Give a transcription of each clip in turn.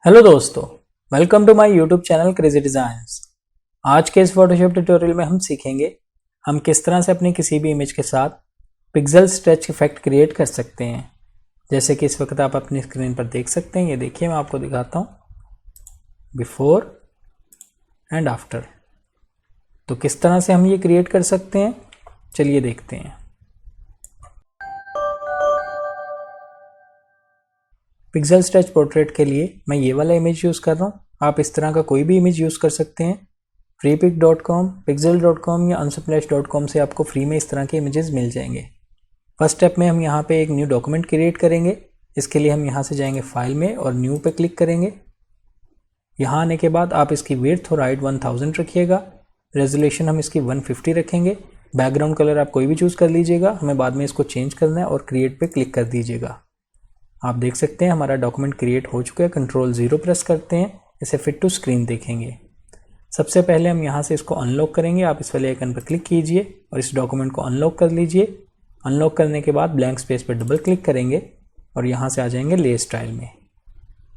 Hello दोस्तों, welcome to my YouTube channel crazy designs. आज के इस फोटोशॉप ट्यूटोरियल में हम सीखेंगे हम किस तरह से अपनी किसी भी इमेज के साथ पिक्सेल स्ट्रेच इफेक्ट क्रिएट कर सकते हैं। जैसे कि इस वक्त आप अपनी स्क्रीन पर देख सकते हैं। ये देखिए, मैं आपको दिखाता हूँ बिफोर एंड आफ्टर। तो किस तरह से हम ये क्रिएट कर सकते हैं, चलिए देखते हैं। पिक्सेल स्ट्रेच पोर्ट्रेट के लिए मैं ये वाला इमेज यूज़ कर रहा हूँ। आप इस तरह का कोई भी इमेज यूज़ कर सकते हैं। freepik.com, pixel.com या unsplash.com से आपको फ्री में इस तरह के इमेजेस मिल जाएंगे। फर्स्ट स्टेप में हम यहाँ पे एक न्यू डॉक्यूमेंट क्रिएट करेंगे। इसके लिए हम यहाँ से जाएंगे फाइल में और न्यू पे क्लिक करेंगे। यहाँ आने के बाद आप इसकी विड्थ और हाइट 1000 रखिएगा। रेजोल्यूशन हम इसकी 150 रखेंगे। बैकग्राउंड कलर आप कोई भी चूज़ कर लीजिएगा, हमें बाद में इसको चेंज करना है और क्रिएट पे क्लिक कर दीजिएगा। आप देख सकते हैं हमारा डॉक्यूमेंट क्रिएट हो चुका है। कंट्रोल 0 प्रेस करते हैं, इसे फिट टू स्क्रीन देखेंगे। सबसे पहले हम यहाँ से इसको अनलॉक करेंगे। आप इस वाले आइकन पर क्लिक कीजिए और इस डॉक्यूमेंट को अनलॉक कर लीजिए। अनलॉक करने के बाद ब्लैंक स्पेस पर डबल क्लिक करेंगे और यहाँ से आ जाएंगे ले स्टाइल में।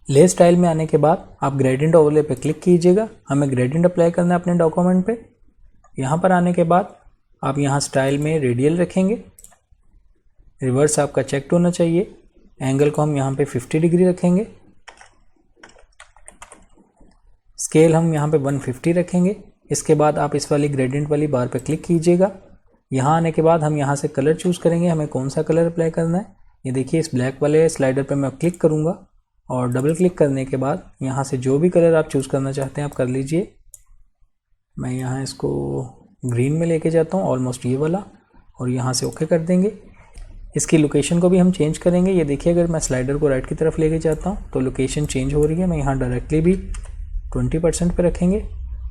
ले स्टाइल में आने के बाद आप ग्रेडियंट ओवरले पे क्लिक कीजिएगा। हमें ग्रेडियंट अप्लाई करना है अपने डॉक्यूमेंट पे। यहाँ पर आने के बाद आप यहाँ स्टाइल में रेडियल रखेंगे। रिवर्स आपका चेक होना चाहिए। एंगल को हम यहाँ पे 50 डिग्री रखेंगे। स्केल हम यहाँ पे 150 रखेंगे। इसके बाद आप इस वाली ग्रेडियंट वाली बार पे क्लिक कीजिएगा। यहाँ आने के बाद हम यहाँ से कलर चूज़ करेंगे, हमें कौन सा कलर अप्लाई करना है। ये देखिए, इस ब्लैक वाले स्लाइडर पे मैं क्लिक करूँगा और डबल क्लिक करने के बाद यहाँ से जो भी कलर आप चूज़ करना चाहते हैं आप कर लीजिए। मैं यहाँ इसको ग्रीन में लेके जाता हूँ, ऑलमोस्ट ये वाला, और यहाँ से ओके कर देंगे। इसकी लोकेशन को भी हम चेंज करेंगे। ये देखिए, अगर मैं स्लाइडर को राइट की तरफ लेके जाता हूँ तो लोकेशन चेंज हो रही है। मैं यहाँ डायरेक्टली भी 20% पे रखेंगे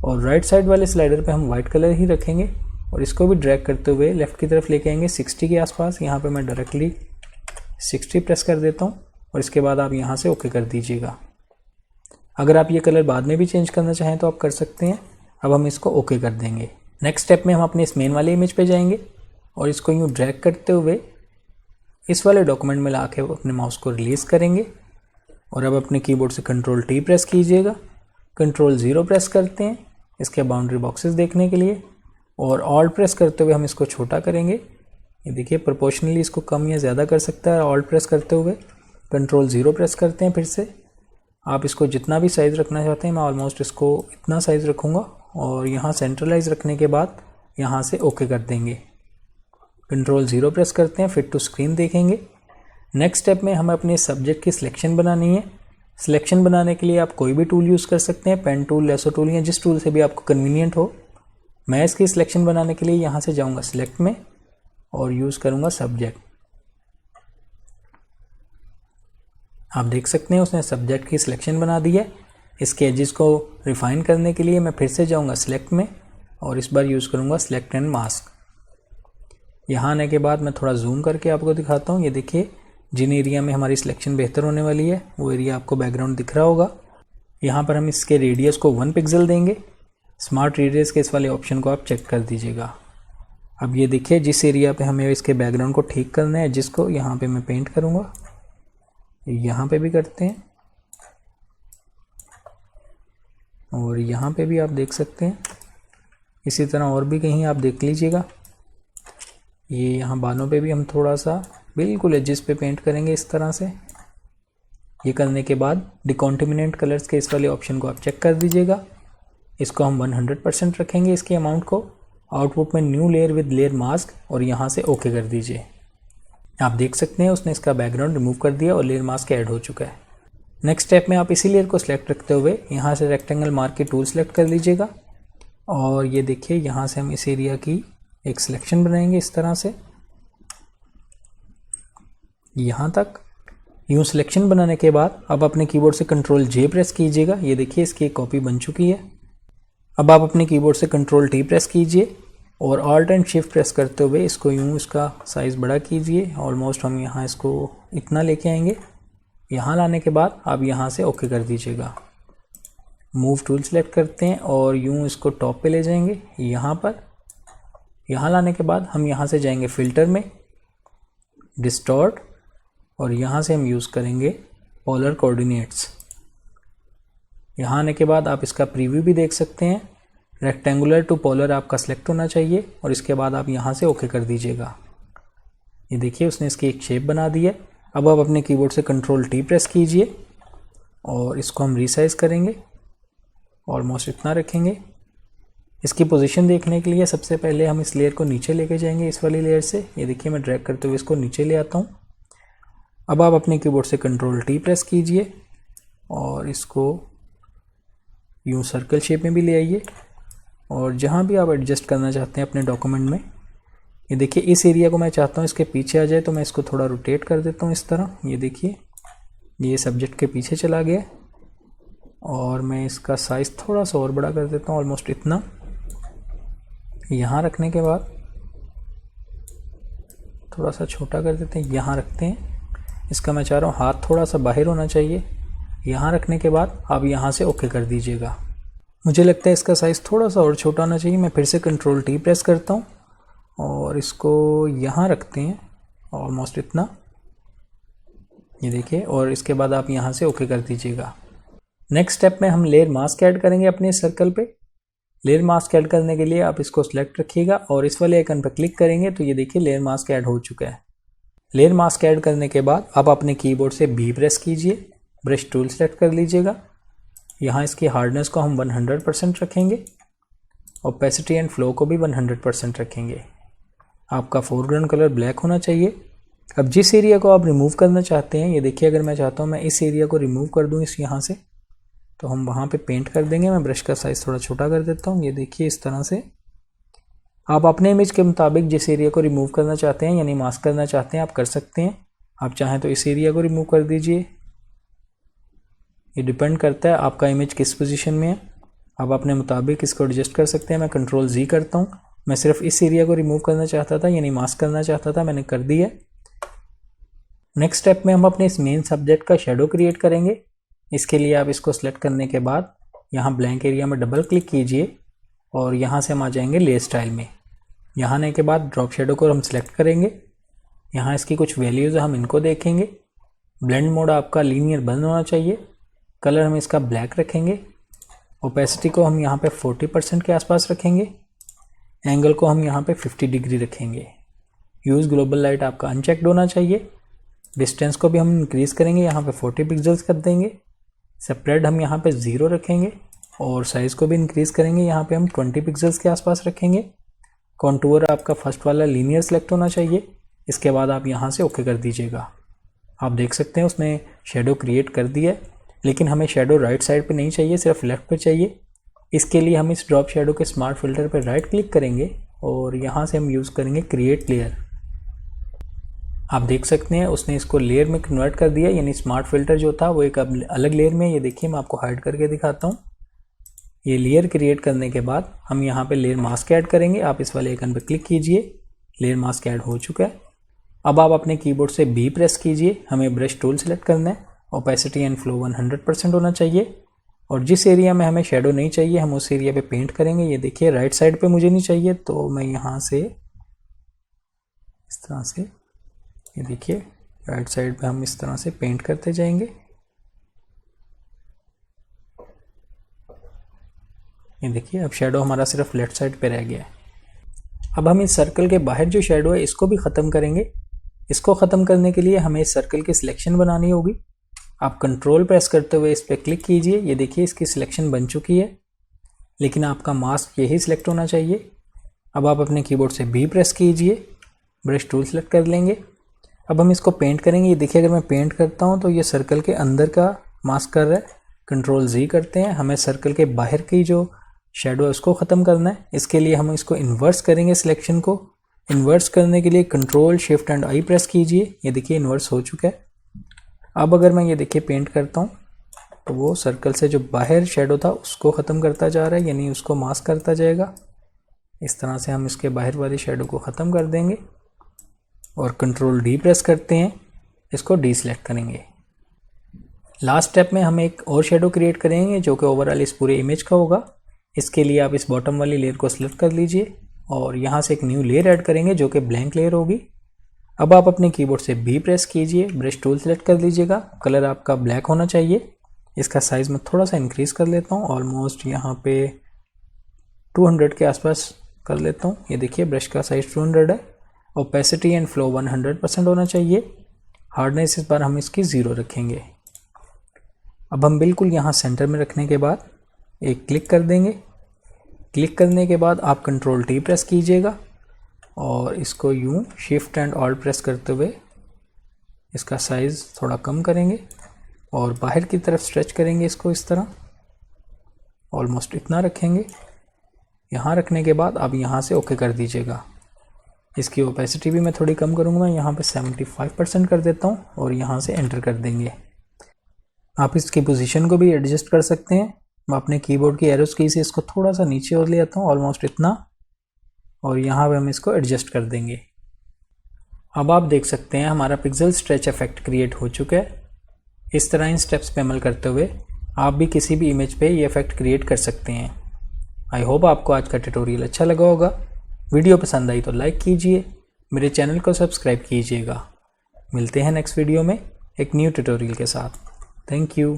और राइट साइड वाले स्लाइडर पे हम वाइट कलर ही रखेंगे और इसको भी ड्रैग करते हुए लेफ़्ट की तरफ लेके आएंगे 60 के आसपास। यहाँ पे मैं डायरेक्टली 60 प्रेस कर देता हूँ और इसके बाद आप यहाँ से ओके कर दीजिएगा। अगर आप ये कलर बाद में भी चेंज करना चाहें तो आप कर सकते हैं। अब हम इसको ओके कर देंगे। नेक्स्ट स्टेप में हम अपने इस मेन वाले इमेज पे जाएंगे और इसको यूँ ड्रैग करते हुए इस वाले डॉक्यूमेंट में ला के अपने माउस को रिलीज़ करेंगे और अब अपने कीबोर्ड से कंट्रोल T प्रेस कीजिएगा। कंट्रोल 0 प्रेस करते हैं इसके बाउंड्री बॉक्सेस देखने के लिए और ऑल्ट प्रेस करते हुए हम इसको छोटा करेंगे। ये देखिए, प्रोपोर्शनली इसको कम या ज़्यादा कर सकता है ऑल्ट प्रेस करते हुए। कंट्रोल 0 प्रेस करते हैं फिर से। आप इसको जितना भी साइज़ रखना चाहते हैं, मैं ऑलमोस्ट इसको इतना साइज़ रखूँगा और यहाँ सेंट्रलाइज रखने के बाद यहाँ से ओके कर देंगे। कंट्रोल 0 प्रेस करते हैं, फिट टू स्क्रीन देखेंगे। नेक्स्ट स्टेप में हमें अपने सब्जेक्ट की सिलेक्शन बनानी है। सिलेक्शन बनाने के लिए आप कोई भी टूल यूज़ कर सकते हैं, पेन टूल, लेसो टूल, या जिस टूल से भी आपको कन्वीनियंट हो। मैं इसकी सिलेक्शन बनाने के लिए यहाँ से जाऊँगा सिलेक्ट में और यूज़ करूँगा सब्जेक्ट। आप देख सकते हैं उसने सब्जेक्ट की सिलेक्शन बना दी है। इसके एजेस को रिफाइन करने के लिए मैं फिर से जाऊँगा सिलेक्ट में और इस बार यूज़ करूँगा सिलेक्ट एंड मास्क। यहाँ आने के बाद मैं थोड़ा जूम करके आपको दिखाता हूँ। ये देखिए, जिन एरिया में हमारी सिलेक्शन बेहतर होने वाली है वो एरिया आपको बैकग्राउंड दिख रहा होगा। यहाँ पर हम इसके रेडियस को 1 पिक्सल देंगे। स्मार्ट रेडियस के इस वाले ऑप्शन को आप चेक कर दीजिएगा। अब ये देखिए, जिस एरिया पे हमें इसके बैकग्राउंड को ठीक करना है, जिसको यहाँ पे मैं पेंट करूँगा, यहाँ पे भी करते हैं और यहाँ पे भी आप देख सकते हैं। इसी तरह और भी कहीं आप देख लीजिएगा। ये यहाँ बालों पे भी हम थोड़ा सा बिल्कुल एजेस पे पेंट करेंगे इस तरह से। ये करने के बाद डिकॉन्टिमिनेंट कलर्स के इस वाले ऑप्शन को आप चेक कर दीजिएगा। इसको हम 100% रखेंगे इसके अमाउंट को। आउटपुट में new layer with layer mask और यहाँ से ओके कर दीजिए। आप देख सकते हैं उसने इसका बैकग्राउंड रिमूव कर दिया और लेयर मास्क ऐड हो चुका है। नेक्स्ट स्टेप में आप इसी लेयर को सिलेक्ट रखते हुए यहाँ से रेक्टेंगल मार्क के टूल सेलेक्ट कर लीजिएगा और ये देखिए, यहाँ से हम इस एरिया की एक सिलेक्शन बनाएंगे इस तरह से यहाँ तक। यूँ सिलेक्शन बनाने के बाद अब अपने कीबोर्ड से कंट्रोल J प्रेस कीजिएगा। ये देखिए, इसकी एक कॉपी बन चुकी है। अब आप अपने कीबोर्ड से कंट्रोल T प्रेस कीजिए और ऑल्ट एंड शिफ्ट प्रेस करते हुए इसको यूँ इसका साइज़ बड़ा कीजिए। ऑलमोस्ट हम यहाँ इसको इतना लेके आएंगे। यहाँ लाने के बाद आप यहाँ से ओके कर दीजिएगा। मूव टूल सेलेक्ट करते हैं और यूँ इसको टॉप पे ले जाएंगे यहाँ पर। यहाँ लाने के बाद हम यहाँ से जाएंगे फ़िल्टर में, डिस्टॉर्ट, और यहाँ से हम यूज़ करेंगे पोलर कोऑर्डिनेट्स। यहाँ आने के बाद आप इसका प्रीव्यू भी देख सकते हैं। रेक्टेंगुलर टू पोलर आपका सिलेक्ट होना चाहिए और इसके बाद आप यहाँ से ओके कर दीजिएगा। ये देखिए उसने इसकी एक शेप बना दी है। अब आप अपने कीबोर्ड से Ctrl+T प्रेस कीजिए और इसको हम रीसाइज करेंगे, ऑलमोस्ट इतना रखेंगे। इसकी पोजीशन देखने के लिए सबसे पहले हम इस लेयर को नीचे लेके जाएंगे, इस वाली लेयर से। ये देखिए मैं ड्रैग करते हुए इसको नीचे ले आता हूँ। अब आप अपने कीबोर्ड से Ctrl+T प्रेस कीजिए और इसको यूँ सर्कल शेप में भी ले आइए और जहाँ भी आप एडजस्ट करना चाहते हैं अपने डॉक्यूमेंट में। ये देखिए इस एरिया को मैं चाहता हूँ इसके पीछे आ जाए, तो मैं इसको थोड़ा रोटेट कर देता हूँ इस तरह। ये देखिए ये सब्जेक्ट के पीछे चला गया और मैं इसका साइज़ थोड़ा सा और बड़ा कर देता हूँ, ऑलमोस्ट इतना। यहाँ रखने के बाद थोड़ा सा छोटा कर देते हैं, यहाँ रखते हैं। इसका मैं चाह रहा हूँ हाथ थोड़ा सा बाहर होना चाहिए। यहाँ रखने के बाद आप यहाँ से ओके कर दीजिएगा। मुझे लगता है इसका साइज़ थोड़ा सा और छोटा होना चाहिए। मैं फिर से Ctrl+T प्रेस करता हूँ और इसको यहाँ रखते हैं, ऑलमोस्ट इतना। ये देखिए और इसके बाद आप यहाँ से ओके कर दीजिएगा। नेक्स्ट स्टेप में हम लेयर मास्क ऐड करेंगे अपने सर्कल पे। लेयर मास्क ऐड करने के लिए आप इसको सिलेक्ट रखिएगा और इस वाले आइकन पर क्लिक करेंगे तो ये देखिए लेयर मास्क ऐड हो चुका है। लेयर मास्क ऐड करने के बाद आप अपने कीबोर्ड से B प्रेस कीजिए, ब्रश टूल सेलेक्ट कर लीजिएगा। यहाँ इसकी हार्डनेस को हम 100% रखेंगे, ओपेसिटी एंड फ्लो को भी 100% रखेंगे। आपका फोरग्राउंड कलर ब्लैक होना चाहिए। अब जिस एरिया को आप रिमूव करना चाहते हैं, ये देखिए अगर मैं चाहता हूँ मैं इस एरिया को रिमूव कर दूँ इस यहाँ से, तो हम वहाँ पे पेंट कर देंगे। मैं ब्रश का साइज़ थोड़ा छोटा कर देता हूँ। ये देखिए इस तरह से आप अपने इमेज के मुताबिक जिस एरिया को रिमूव करना चाहते हैं यानी मास्क करना चाहते हैं आप कर सकते हैं। आप चाहें तो इस एरिया को रिमूव कर दीजिए, ये डिपेंड करता है आपका इमेज किस पोजीशन में है। आप अपने मुताबिक इसको एडजस्ट कर सकते हैं। मैं Ctrl+Z करता हूँ। मैं सिर्फ इस एरिया को रिमूव करना चाहता था यानी मास्क करना चाहता था, मैंने कर दिया। नेक्स्ट स्टेप में हम अपने इस मेन सब्जेक्ट का शेडो क्रिएट करेंगे। इसके लिए आप इसको सेलेक्ट करने के बाद यहाँ ब्लैंक एरिया में डबल क्लिक कीजिए और यहाँ से हम आ जाएंगे लेयर स्टाइल में। यहाँ आने के बाद ड्रॉप शेडो को हम सेलेक्ट करेंगे। यहाँ इसकी कुछ वैल्यूज़ हम इनको देखेंगे। ब्लेंड मोड आपका लीनियर बंद होना चाहिए। कलर हम इसका ब्लैक रखेंगे। ओपेसिटी को हम यहाँ पे 40% के आसपास रखेंगे। एंगल को हम यहाँ पे 50 डिग्री रखेंगे। यूज़ ग्लोबल लाइट आपका अनचेक्ड होना चाहिए। डिस्टेंस को भी हम इंक्रीज़ करेंगे, यहाँ पे 40 पिक्सल्स कर देंगे। स्प्रेड हम यहाँ पे 0 रखेंगे और साइज़ को भी इंक्रीज़ करेंगे, यहाँ पे हम 20 पिक्सल्स के आसपास रखेंगे। कॉन्टूर आपका फर्स्ट वाला लीनियर सेलेक्ट होना चाहिए। इसके बाद आप यहाँ से ओके कर दीजिएगा। आप देख सकते हैं उसने शेडो क्रिएट कर दिया है, लेकिन हमें शेडो राइट साइड पे नहीं चाहिए, सिर्फ लेफ्ट पे चाहिए। इसके लिए हम इस ड्रॉप शेडो के स्मार्ट फिल्टर पर राइट क्लिक करेंगे और यहाँ से हम यूज़ करेंगे क्रिएट लेयर। आप देख सकते हैं उसने इसको लेयर में कन्वर्ट कर दिया, यानी स्मार्ट फिल्टर जो था वो एक अलग लेयर में। ये देखिए मैं आपको हाइड करके दिखाता हूँ। ये लेयर क्रिएट करने के बाद हम यहाँ पे लेयर मास्क ऐड करेंगे। आप इस वाले आइकन पर क्लिक कीजिए, लेयर मास्क ऐड हो चुका है। अब आप अपने कीबोर्ड से B प्रेस कीजिए। हमें ब्रश टूल सेलेक्ट करना है। ओपेसिटी एंड फ्लो 100% होना चाहिए और जिस एरिया में हमें शेडो नहीं चाहिए हम उस एरिया पे पेंट करेंगे। ये देखिए राइट साइड पे मुझे नहीं चाहिए, तो मैं यहाँ से इस तरह से, ये देखिए राइट साइड पे हम इस तरह से पेंट करते जाएंगे। ये देखिए अब शेडो हमारा सिर्फ लेफ्ट साइड पे रह गया है। अब हम इस सर्कल के बाहर जो शेडो है इसको भी ख़त्म करेंगे। इसको ख़त्म करने के लिए हमें इस सर्कल की सिलेक्शन बनानी होगी। आप कंट्रोल प्रेस करते हुए इस पर क्लिक कीजिए। ये देखिए इसकी सिलेक्शन बन चुकी है, लेकिन आपका मास्क यही सिलेक्ट होना चाहिए। अब आप अपने कीबोर्ड से B प्रेस कीजिए, ब्रश टूल सेलेक्ट कर लेंगे। अब हम इसको पेंट करेंगे। ये देखिए अगर मैं पेंट करता हूँ तो ये सर्कल के अंदर का मास्क कर रहा है। Ctrl+Z करते हैं। हमें सर्कल के बाहर की जो शेडो है उसको ख़त्म करना है। इसके लिए हम इसको इन्वर्स करेंगे। सिलेक्शन को इन्वर्स करने के लिए Ctrl+Shift+I प्रेस कीजिए। ये देखिए इन्वर्स हो चुका है। अब अगर मैं ये देखिए पेंट करता हूँ तो वो सर्कल से जो बाहर शेडो था उसको ख़त्म करता जा रहा है, यानी उसको मास्क करता जाएगा। इस तरह से हम इसके बाहर वाली शेडो को ख़त्म कर देंगे और Ctrl+D प्रेस करते हैं, इसको डीसेलेक्ट करेंगे। लास्ट स्टेप में हम एक और शेडो क्रिएट करेंगे जो कि ओवरऑल इस पूरे इमेज का होगा। इसके लिए आप इस बॉटम वाली लेयर को सिलेक्ट कर लीजिए और यहाँ से एक न्यू लेयर ऐड करेंगे जो कि ब्लैंक लेयर होगी। अब आप अपने कीबोर्ड से B प्रेस कीजिए, ब्रश टूल सेलेक्ट कर लीजिएगा। कलर आपका ब्लैक होना चाहिए। इसका साइज़ मैं थोड़ा सा इंक्रीज़ कर लेता हूँ, ऑलमोस्ट यहाँ पे 200 के आसपास कर लेता हूँ। ये देखिए ब्रश का साइज़ 200 है। ओपेसिटी एंड फ्लो 100% होना चाहिए। हार्डनेस इस बार हम इसकी 0 रखेंगे। अब हम बिल्कुल यहाँ सेंटर में रखने के बाद एक क्लिक कर देंगे। क्लिक करने के बाद आप कंट्रोल टी प्रेस कीजिएगा और इसको यूँ शिफ्ट एंड ऑल्ट प्रेस करते हुए इसका साइज़ थोड़ा कम करेंगे और बाहर की तरफ स्ट्रेच करेंगे इसको इस तरह, ऑलमोस्ट इतना रखेंगे। यहाँ रखने के बाद आप यहाँ से ओके कर दीजिएगा। इसकी ओपेसिटी भी मैं थोड़ी कम करूँगा, मैं यहाँ पे 75% कर देता हूँ और यहाँ से एंटर कर देंगे। आप इसकी पोजीशन को भी एडजस्ट कर सकते हैं। मैं अपने कीबोर्ड की एरोस की से इसको थोड़ा सा नीचे और ले आता हूँ, ऑलमोस्ट इतना, और यहाँ पे हम इसको एडजस्ट कर देंगे। अब आप देख सकते हैं हमारा पिक्सल स्ट्रेच इफेक्ट क्रिएट हो चुका है। इस तरह इन स्टेप्स पे अमल करते हुए आप भी किसी भी इमेज पे ये इफेक्ट क्रिएट कर सकते हैं। आई होप आपको आज का ट्यूटोरियल अच्छा लगा होगा। वीडियो पसंद आई तो लाइक कीजिए, मेरे चैनल को सब्सक्राइब कीजिएगा। मिलते हैं नेक्स्ट वीडियो में एक न्यू ट्यूटोरियल के साथ। Thank you.